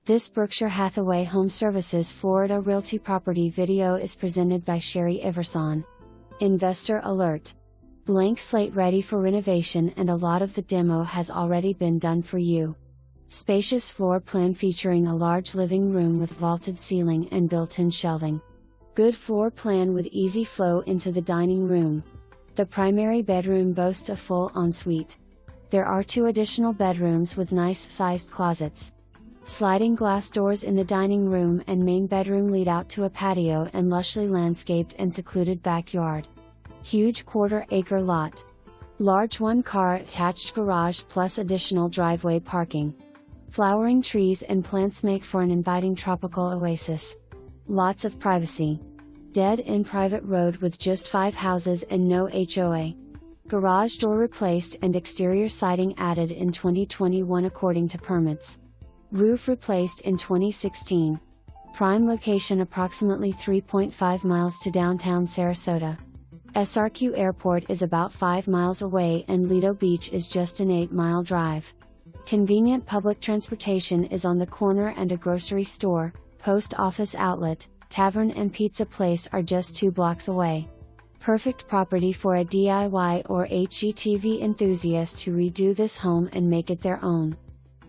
This Berkshire Hathaway HomeServices Florida Realty property video is presented by Sherry Iverson. Investor alert. Blank slate ready for renovation, and a lot of the demo has already been done for you. Spacious floor plan featuring a large living room with vaulted ceiling and built-in shelving. Good floor plan with easy flow into the dining room. The primary bedroom boasts a full ensuite. There are 2 additional bedrooms with nice-sized closets. Sliding glass doors in the dining room and main bedroom lead out to a patio and lushly landscaped and secluded backyard. Huge quarter-acre lot. Large 1-car attached garage plus additional driveway parking. Flowering trees and plants make for an inviting tropical oasis. Lots of privacy. Dead-end private road with just 5 houses and no HOA. Garage door replaced and exterior siding added in 2021 according to permits. Roof replaced in 2016. Prime location approximately 3.5 miles to downtown Sarasota. SRQ Airport is about 5 miles away and Lido Beach is just an 8-mile drive. Convenient public transportation is on the corner, and a grocery store, post office outlet, tavern and pizza place are just 2 blocks away. Perfect property for a DIY or HGTV enthusiast to redo this home and make it their own.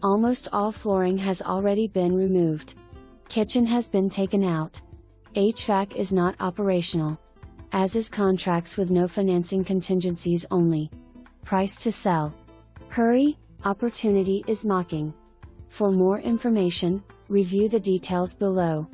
Almost all flooring has already been removed. Kitchen has been taken out. HVAC is not operational. As is contracts with no financing, contingencies only. Price to sell. Hurry, opportunity is knocking. For more information, review the details below.